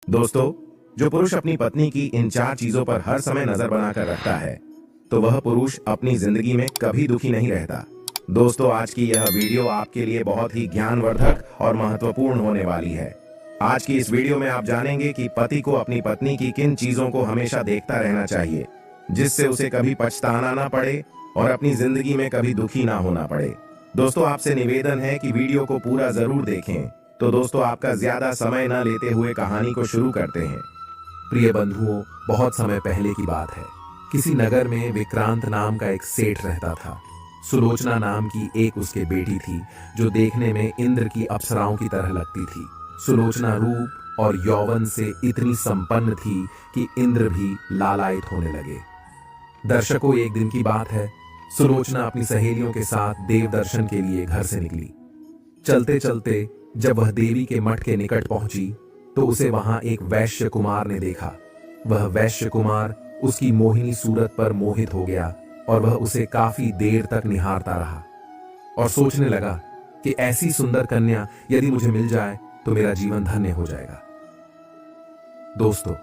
दोस्तों, जो पुरुष अपनी पत्नी की इन 4 चीजों पर हर समय नजर बनाकर रखता है, तो वह पुरुष अपनी जिंदगी में कभी दुखी नहीं रहता। दोस्तों, आज की यह वीडियो आपके लिए बहुत ही ज्ञानवर्धक और महत्वपूर्ण होने वाली है। आज की इस वीडियो में आप जानेंगे कि पति को अपनी पत्नी की किन चीजों को हमेशा देखता रहना चाहिए, जिससे उसे कभी पछताना ना पड़े और अपनी जिंदगी में कभी दुखी ना होना पड़े। दोस्तों, आपसे निवेदन है कि वीडियो को पूरा जरूर देखें। तो दोस्तों, आपका ज्यादा समय न लेते हुए कहानी को शुरू करते हैं। प्रिय बंधुओं, बहुत समय पहले की बात है। किसी नगर में विक्रांत नाम का एक सेठ रहता था। सुलोचना नाम की एक उसके बेटी थी, जो देखने में इंद्र की अप्सराओं की तरह लगती थी। सुलोचना रूप और यौवन से इतनी संपन्न थी कि इंद्र भी लालायित होने लगे। दर्शकों, एक दिन की बात है। सुलोचना अपनी सहेलियों के साथ देव दर्शन के लिए घर से निकली। चलते चलते जब वह देवी के मठ के निकट पहुंची, तो उसे वहां एक वैश्य कुमार ने देखा। वह वैश्य कुमार उसकी मोहिनी सूरत पर मोहित हो गया और वह उसे काफी देर तक निहारता रहा और सोचने लगा कि ऐसी सुंदर कन्या यदि मुझे मिल जाए तो मेरा जीवन धन्य हो जाएगा। दोस्तों,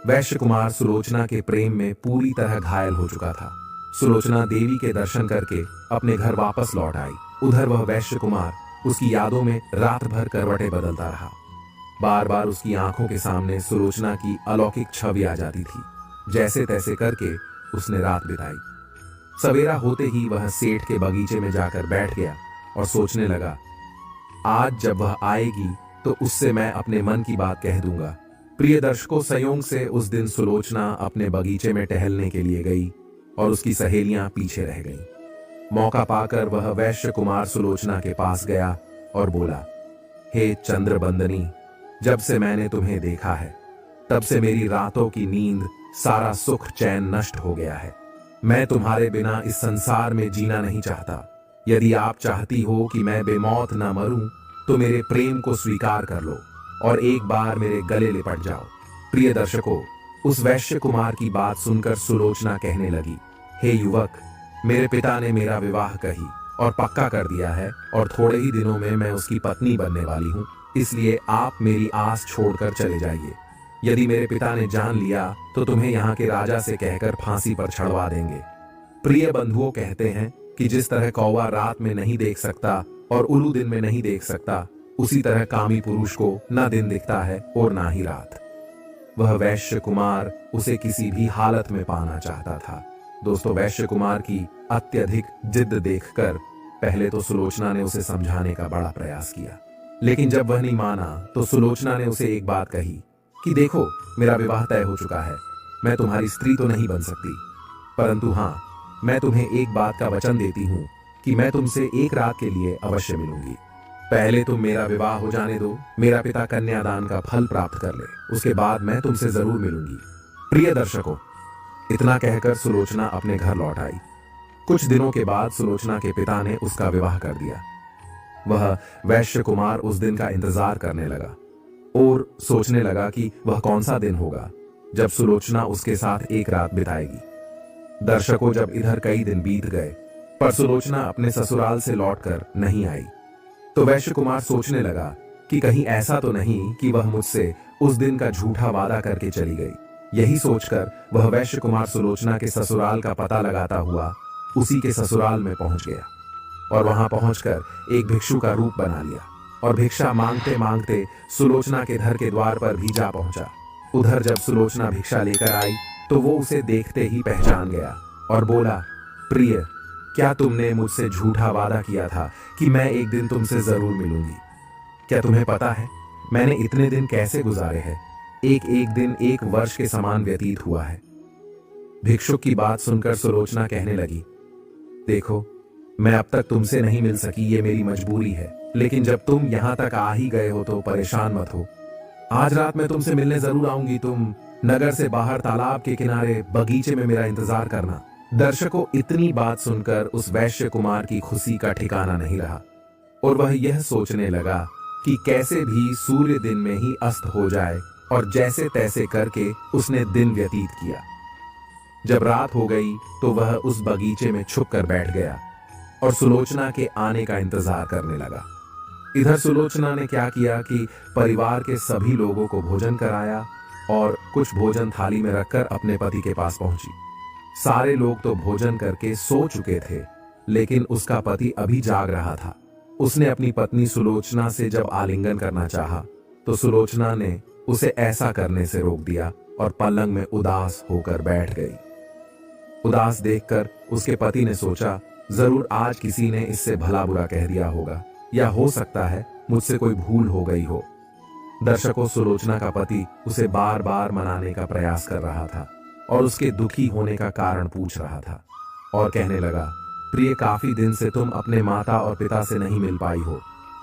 वैश्य कुमार सुलोचना के प्रेम में पूरी तरह घायल हो चुका था। सुलोचना देवी के दर्शन करके अपने घर वापस लौट आई। उधर वह वैश्य कुमार उसकी यादों में रात भर करवटें बदलता रहा। बार बार उसकी आंखों के सामने सुलोचना की अलौकिक छवि आ जाती थी। जैसे तैसे करके उसने रात बिताई। सवेरा होते ही वह सेठ के बगीचे में जाकर बैठ गया और सोचने लगा, आज जब वह आएगी तो उससे मैं अपने मन की बात कह दूंगा। प्रिय दर्शकों, संयोग से उस दिन सुलोचना अपने बगीचे में टहलने के लिए गई और उसकी सहेलियां पीछे रह गईं। मौका पाकर वह वैश्य कुमार सुलोचना के पास गया और बोला, हे चंद्रबंदनी, जब से मैंने तुम्हें देखा है तब से मेरी रातों की नींद, सारा सुख चैन नष्ट हो गया है। मैं तुम्हारे बिना इस संसार में जीना नहीं चाहता। यदि आप चाहती हो कि मैं बेमौत न मरूं, तो मेरे प्रेम को स्वीकार कर लो और एक बार मेरे गले लिपट जाओ। प्रिय दर्शकों, उस वैश्य कुमार की बात सुनकर सुलोचना कहने लगी, हे युवक, मेरे पिता ने मेरा विवाह कही और पक्का कर दिया है और थोड़े ही दिनों में मैं उसकी पत्नी बनने वाली हूँ। इसलिए आप मेरी आस छोड़कर चले जाइए। यदि मेरे पिता ने जान लिया तो तुम्हें यहाँ के राजा से कहकर फांसी पर चढ़वा देंगे। प्रिय बंधुओं, कहते हैं कि जिस तरह कौवा रात में नहीं देख सकता और उल्लू दिन में नहीं देख सकता, उसी तरह कामी पुरुष को ना दिन दिखता है और ना ही रात। वह वैश्य कुमार उसे किसी भी हालत में पाना चाहता था। दोस्तों, वैश्य कुमार की अत्यधिक जिद देखकर पहले तो सुलोचना ने उसे समझाने का बड़ा प्रयास किया, लेकिन जब वह नहीं माना तो सुलोचना ने उसे एक बात कही कि देखो, मेरा विवाह तय हो चुका है। मैं तुम्हारी स्त्री तो नहीं बन सकती, परंतु हाँ, मैं तुम्हें एक बात का वचन देती हूँ कि मैं तुमसे एक रात के लिए अवश्य मिलूंगी। पहले तुम मेरा विवाह हो जाने दो, मेरा पिता कन्यादान का फल प्राप्त कर ले, उसके बाद मैं तुमसे जरूर मिलूंगी। प्रिय दर्शकों, इतना कहकर सुलोचना अपने घर लौट आई। कुछ दिनों के बाद सुलोचना के पिता ने उसका विवाह कर दिया। वह वैश्य कुमार उस दिन का इंतजार करने लगा और सोचने लगा कि वह कौन सा दिन होगा जब सुलोचना उसके साथ एक रात बिताएगी। दर्शकों, जब इधर कई दिन बीत गए पर सुलोचना अपने ससुराल से लौटकर नहीं आई, तो वैश्य कुमार सोचने लगा कि कहीं ऐसा तो नहीं कि वह मुझसे उस दिन का झूठा वादा करके चली गई। यही सोचकर वह वैश्य कुमार सुलोचना के ससुराल का पता लगाता हुआ उसी के ससुराल में पहुंच गया और वहां पहुंचकर एक भिक्षु का रूप बना लिया और भिक्षा मांगते मांगते सुलोचना के घर के द्वार पर भी जा पहुंचा। उधर जब सुलोचना भिक्षा लेकर आई तो वो उसे देखते ही पहचान गया और बोला, प्रिय, क्या तुमने मुझसे झूठा वादा किया था कि मैं एक दिन तुमसे जरूर मिलूंगी? क्या तुम्हें पता है मैंने इतने दिन कैसे गुजारे हैं? एक एक दिन एक वर्ष के समान व्यतीत हुआ है। भिक्षुक की बात सुनकर सुलोचना कहने लगी, देखो, मैं अब तक तुमसे नहीं मिल सकी, ये मेरी मजबूरी है, लेकिन जब तुम यहाँ तक आ ही गए हो तो परेशान मत हो। आज रात मैं तुमसे मिलने जरूर आऊंगी। तुम नगर से बाहर तालाब के किनारे बगीचे में मेरा इंतजार करना। दर्शकों, इतनी बात सुनकर उस वैश्य कुमार की खुशी का ठिकाना नहीं रहा और वह यह सोचने लगा कि कैसे भी सूर्य दिन में ही अस्त हो जाए, और जैसे तैसे करके उसने दिन व्यतीत किया। जब रात हो गई तो वह उस बगीचे में छुप कर बैठ गया और सुलोचना के आने का इंतजार करने लगा। इधर सुलोचना ने क्या किया कि परिवार के सभी लोगों को भोजन कराया और कुछ भोजन थाली में रखकर अपने पति के पास पहुंची। सारे लोग तो भोजन करके सो चुके थे, लेकिन उसका पति अभी जाग रहा था। उसने अपनी पत्नी सुलोचना से जब आलिंगन करना चाहा, तो सुलोचना ने उसे ऐसा करने से रोक दिया और पलंग में उदास होकर बैठ गई। उदास देखकर उसके पति ने सोचा, जरूर आज किसी ने इससे भला बुरा कह दिया होगा, या हो सकता है मुझसे कोई भूल हो गई हो। दर्शकों, सुलोचना का पति उसे बार बार मनाने का प्रयास कर रहा था और उसके दुखी होने का कारण पूछ रहा था और कहने लगा, प्रिय, काफी दिन से तुम अपने माता और पिता से नहीं मिल पाई हो।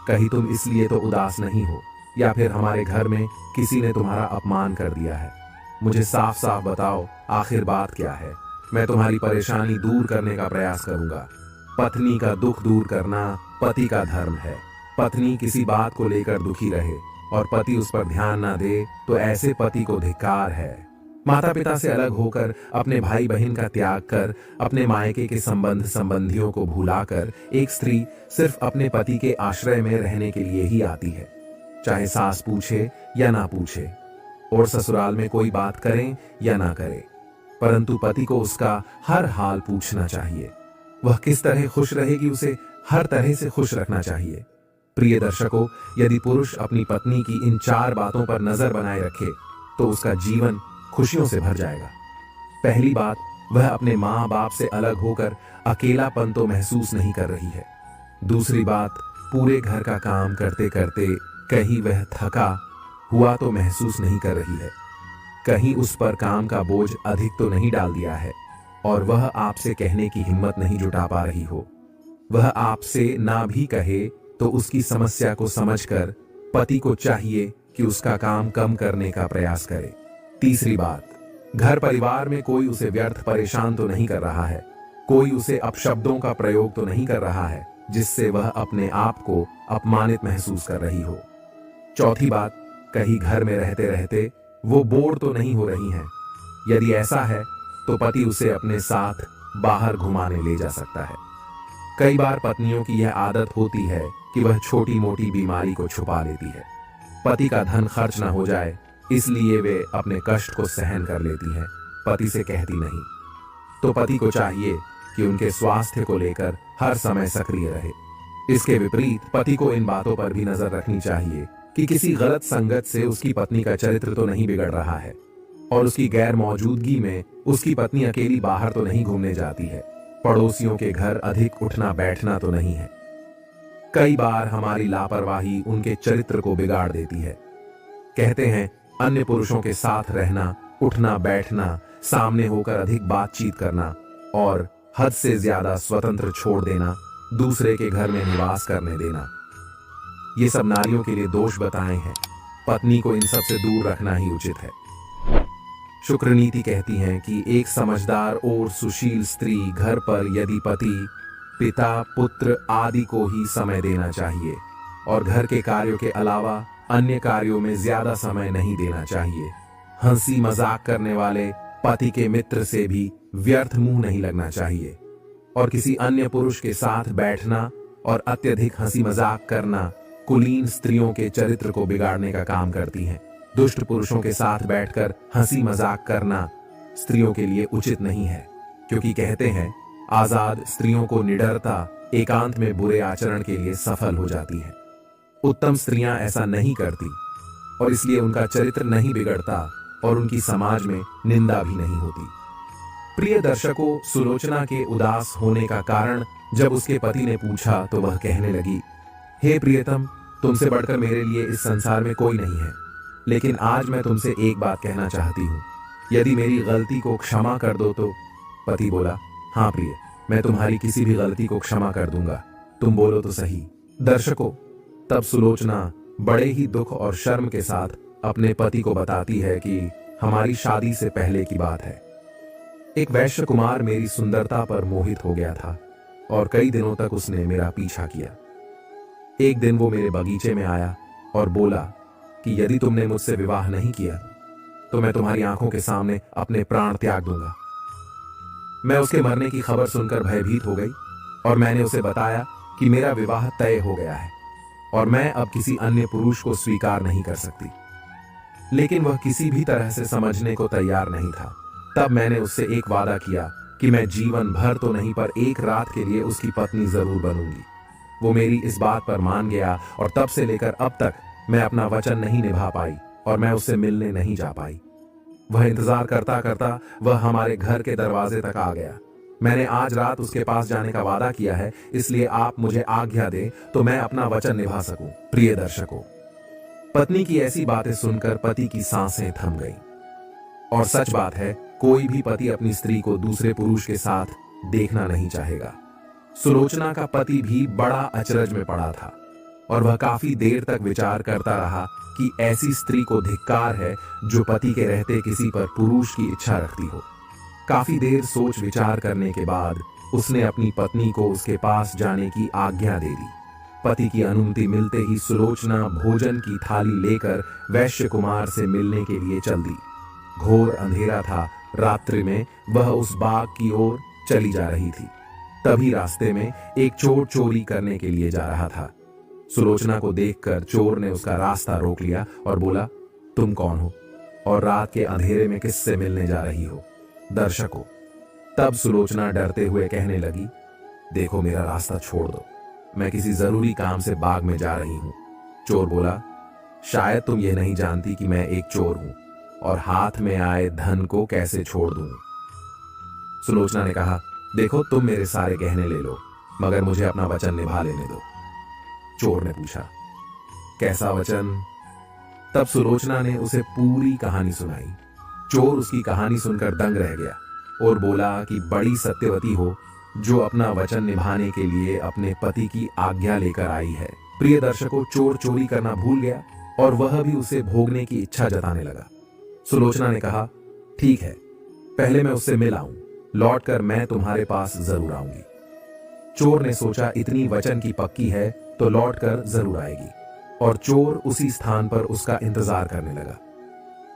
कहीं तुम इसलिए तो उदास नहीं हो, या फिर हमारे घर में किसी ने तुम्हारा अपमान कर दिया है? मुझे साफ साफ बताओ, आखिर बात क्या है? मैं तुम्हारी परेशानी दूर करने का प्रयास करूंगा। पत्नी का दुख दूर करना पति का धर्म है। पत्नी किसी बात को लेकर दुखी रहे और पति उस पर ध्यान ना दे, तो ऐसे पति को धिक्कार है। माता पिता से अलग होकर, अपने भाई बहन का त्याग कर, अपने मायके के संबंध संबंधियों को भुलाकर एक स्त्री सिर्फ अपने पति के आश्रय में रहने के लिए ही आती है, चाहे सास पूछे या ना पूछे, और ससुराल में कोई बात करें या ना करे, परंतु पति को उसका हर हाल पूछना चाहिए। वह किस तरह खुश रहेगी, उसे हर तरह से खुश रखना चाहिए। प्रिय दर्शकों, यदि पुरुष अपनी पत्नी की इन 4 बातों पर नजर बनाए रखे, तो उसका जीवन खुशियों से भर जाएगा। पहली बात, वह अपने माँ बाप से अलग होकर अकेलापन तो महसूस नहीं कर रही है। दूसरी बात, पूरे घर का काम करते करते कहीं वह थका हुआ तो महसूस नहीं कर रही है। कहीं उस पर काम का बोझ अधिक तो नहीं डाल दिया है और वह आपसे कहने की हिम्मत नहीं जुटा पा रही हो। वह आपसे ना भी कहे तो उसकी समस्या को समझकर पति को चाहिए कि उसका काम कम करने का प्रयास करे। तीसरी बात, घर परिवार में कोई उसे व्यर्थ परेशान तो नहीं कर रहा है, कोई उसे अपशब्दों का प्रयोग तो नहीं कर रहा है जिससे वह अपने आप को अपमानित महसूस कर रही हो। चौथी बात, कहीं घर में रहते रहते वो बोर तो नहीं हो रही हैं। यदि ऐसा है तो पति उसे अपने साथ बाहर घुमाने ले जा सकता है। कई बार पत्नियों की यह आदत होती है कि वह छोटी मोटी बीमारी को छुपा लेती है। पति का धन खर्च ना हो जाए, इसलिए वे अपने कष्ट को सहन कर लेती हैं, पति से कहती नहीं। तो पति को चाहिए कि उनके स्वास्थ्य को लेकर हर समय सक्रिय रहे। इसके विपरीत पति को इन बातों पर भी नजर रखनी चाहिए कि किसी गलत संगत से उसकी पत्नी का चरित्र तो नहीं बिगड़ रहा है और उसकी गैर मौजूदगी में उसकी पत्नी अकेली बाहर तो नहीं घूमने जाती है, पड़ोसियों के घर अधिक उठना बैठना तो नहीं है। कई बार हमारी लापरवाही उनके चरित्र को बिगाड़ देती है। कहते हैं, अन्य पुरुषों के साथ रहना, उठना बैठना, सामने होकर अधिक बातचीत करना और हद से ज्यादा स्वतंत्र छोड़ देना, दूसरे के घर में निवास करने देना, ये सब नारियों के लिए दोष बताए हैं। पत्नी को इन सब से दूर रखना ही उचित है। शुक्र नीति कहती है कि एक समझदार और सुशील स्त्री घर पर यदि पति, पिता, पुत्र आदि को ही समय देना चाहिए और घर के कार्यों के अलावा अन्य कार्यों में ज्यादा समय नहीं देना चाहिए। हंसी मजाक करने वाले पति के मित्र से भी व्यर्थ मुंह नहीं लगना चाहिए और किसी अन्य पुरुष के साथ बैठना और अत्यधिक हंसी मजाक करना कुलीन स्त्रियों के चरित्र को बिगाड़ने का काम करती हैं। दुष्ट पुरुषों के साथ बैठकर हंसी मजाक करना स्त्रियों के लिए उचित नहीं है, क्योंकि कहते हैं, आजाद स्त्रियों को निडरता एकांत में बुरे आचरण के लिए सफल हो जाती है। उत्तम स्त्रियां ऐसा नहीं करती और इसलिए उनका चरित्र नहीं बिगड़ता और उनकी समाज में निंदा भी नहीं होती। प्रिय दर्शकों, सुलोचना के उदास होने का कारण जब उसके पति ने पूछा तो वह कहने लगी, हे प्रियतम, तुमसे बढ़कर मेरे लिए इस संसार में कोई नहीं है, लेकिन आज मैं तुमसे एक बात कहना चाहती हूँ। यदि मेरी गलती को क्षमा कर दो तो। पति बोला, हाँ प्रिय, मैं तुम्हारी किसी भी गलती को क्षमा कर दूंगा, तुम बोलो तो सही। दर्शकों, तब सुलोचना बड़े ही दुख और शर्म के साथ अपने पति को बताती है कि हमारी शादी से पहले की बात है। एक वैश्य कुमार मेरी सुंदरता पर मोहित हो गया था और कई दिनों तक उसने मेरा पीछा किया। एक दिन वो मेरे बगीचे में आया और बोला कि यदि तुमने मुझसे विवाह नहीं किया तो मैं तुम्हारी आंखों के सामने अपने प्राण त्याग दूंगा। मैं उसके मरने की खबर सुनकर भयभीत हो गई और मैंने उसे बताया कि मेरा विवाह तय हो गया है। और मैं अब किसी अन्य पुरुष को स्वीकार नहीं कर सकती। लेकिन वह किसी भी तरह से समझने को तैयार नहीं था। तब मैंने उससे एक वादा किया कि मैं जीवन भर तो नहीं पर एक रात के लिए उसकी पत्नी जरूर बनूंगी। वो मेरी इस बात पर मान गया और तब से लेकर अब तक मैं अपना वचन नहीं निभा पाई और मैं उससे मिलने नहीं जा पाई। वह इंतजार करता करता वह हमारे घर के दरवाजे तक आ गया। मैंने आज रात उसके पास जाने का वादा किया है, इसलिए आप मुझे आज्ञा दें तो मैं अपना वचन निभा सकूं। प्रिय दर्शकों, पत्नी की ऐसी बातें सुनकर पति की सांसें थम गईं। और सच बात है, कोई भी पति अपनी स्त्री को दूसरे पुरुष के साथ देखना नहीं चाहेगा। सुलोचना का पति भी बड़ा अचरज में पड़ा था और वह काफी देर तक विचार करता रहा कि ऐसी स्त्री को धिक्कार है जो पति के रहते किसी पर पुरुष की इच्छा रखती हो। काफी देर सोच विचार करने के बाद उसने अपनी पत्नी को उसके पास जाने की आज्ञा दे दी। पति की अनुमति मिलते ही सुलोचना भोजन की थाली लेकर वैश्य कुमार से मिलने के लिए चल दी। घोर अंधेरा था। रात्रि में वह उस बाग की ओर चली जा रही थी। तभी रास्ते में एक चोर चोरी करने के लिए जा रहा था। सुलोचना को देखकर चोर ने उसका रास्ता रोक लिया और बोला, तुम कौन हो और रात के अंधेरे में किससे मिलने जा रही हो? दर्शकों, तब सुलोचना डरते हुए कहने लगी, देखो मेरा रास्ता छोड़ दो, मैं किसी जरूरी काम से बाग में जा रही हूं। चोर बोला, शायद तुम ये नहीं जानती कि मैं एक चोर हूं और हाथ में आए धन को कैसे छोड़ दूं। सुलोचना ने कहा, देखो तुम मेरे सारे गहने ले लो, मगर मुझे अपना वचन निभा लेने दो। चोर ने पूछा, कैसा वचन? तब सुलोचना ने उसे पूरी कहानी सुनाई। चोर उसकी कहानी सुनकर दंग रह गया और बोला कि बड़ी सत्यवती हो जो अपना वचन निभाने के लिए अपने पति की आज्ञा लेकर आई है। प्रिय दर्शकों, चोर चोरी करना भूल गया और वह भी उसे भोगने की इच्छा जताने लगा। सुलोचना ने कहा, ठीक है, पहले मैं उससे मिल आऊं, लौटकर मैं तुम्हारे पास जरूर आऊंगी। चोर ने सोचा इतनी वचन की पक्की है तो लौटकर जरूर आएगी, और चोर उसी स्थान पर उसका इंतजार करने लगा।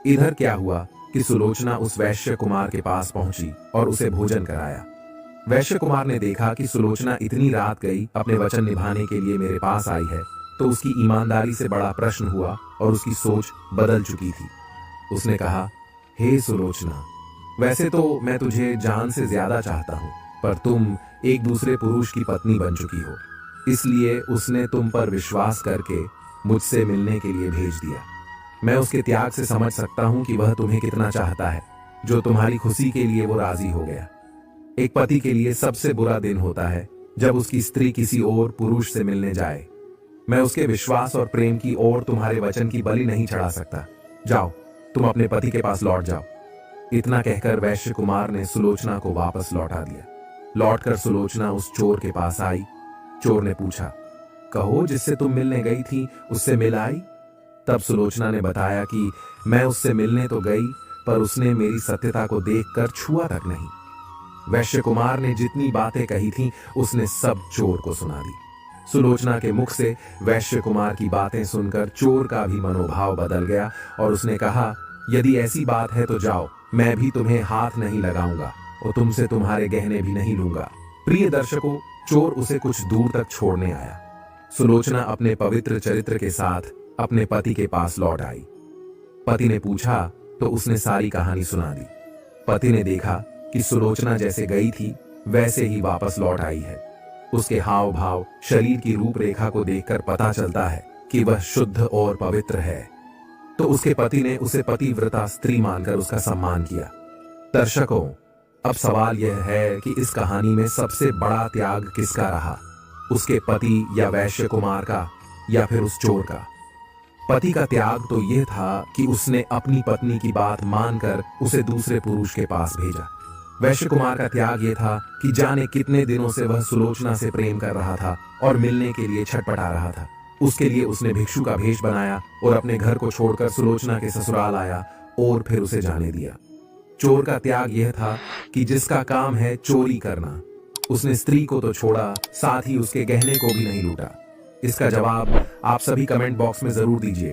इधर क्या हुआ कि सुलोचना उस वैश्य कुमार के पास पहुंची और उसे भोजन कराया। वैश्य कुमार ने देखा कि सुलोचना इतनी रात गई अपने वचन निभाने के लिए मेरे पास आई है, तो उसकी ईमानदारी से बड़ा प्रश्न हुआ और उसकी सोच बदल चुकी थी। उसने कहा, हे सुलोचना, वैसे तो मैं तुझे जान से ज्यादा चाहता हूं, पर तुम एक दूसरे पुरुष की पत्नी बन चुकी हो, इसलिए उसने तुम पर विश्वास करके मुझसे मिलने के लिए भेज दिया। मैं उसके त्याग से समझ सकता हूं कि वह तुम्हें कितना चाहता है, जो तुम्हारी खुशी के लिए वो राजी हो गया। एक पति के लिए सबसे बुरा दिन होता है जब उसकी स्त्री किसी और पुरुष से मिलने जाए। मैं उसके विश्वास और प्रेम की ओर तुम्हारे वचन की बलि नहीं चढ़ा सकता। जाओ, तुम अपने पति के पास लौट जाओ। इतना कहकर वैश्य कुमार ने सुलोचना को वापस लौटा दिया। लौटकर सुलोचना उस चोर के पास आई। चोर ने पूछा, कहो जिससे तुम मिलने गई थी उससे मिल आई? तब सुलोचना ने बताया कि मैं उससे मिलने तो गई, पर उसने मेरी सत्यता को देखकर छुआ तक नहीं। वैश्य कुमार ने जितनी बातें कही थीं, उसने सब चोर को सुना दी। सुलोचना के मुख से वैश्य कुमार की बातें सुनकर चोर का भी मनोभाव बदल गया और उसने कहा, यदि ऐसी बात है तो जाओ, मैं भी तुम्हें हाथ नहीं लगाऊंगा और तुमसे तुम्हारे गहने भी नहीं लूंगा। प्रिय दर्शकों, चोर उसे कुछ दूर तक छोड़ने आया। सुलोचना अपने पवित्र चरित्र के साथ अपने पति के पास लौट आई। पति ने पूछा तो उसने सारी कहानी सुना दी। पति ने देखा कि सुलोचना जैसे गई थी वैसे ही वापस लौट आई है। उसके हाव भाव, शरीर की रूपरेखा को देखकर पता चलता है कि वह शुद्ध और पवित्र है। तो उसके पति ने उसे पतिव्रता स्त्री मानकर उसका सम्मान किया। दर्शकों, अब सवाल यह है कि इस कहानी में सबसे बड़ा त्याग किसका रहा, उसके पति या वैश्य कुमार का, या फिर उस चोर का? पति का त्याग तो यह था कि उसने अपनी पत्नी की बात मानकर उसे दूसरे पुरुष के पास भेजा। वैश्य कुमार का त्याग यह था कि जाने कितने दिनों से वह सुलोचना से प्रेम कर रहा था और मिलने के लिए छटपटा रहा था। उसके लिए उसने भिक्षु का भेष बनाया और अपने घर को छोड़कर सुलोचना के ससुराल आया और फिर उसे जाने दिया। चोर का त्याग यह था कि जिसका काम है चोरी करना, उसने स्त्री को तो छोड़ा, साथ ही उसके गहने को भी नहीं लूटा। इसका जवाब आप सभी कमेंट बॉक्स में जरूर दीजिएगा।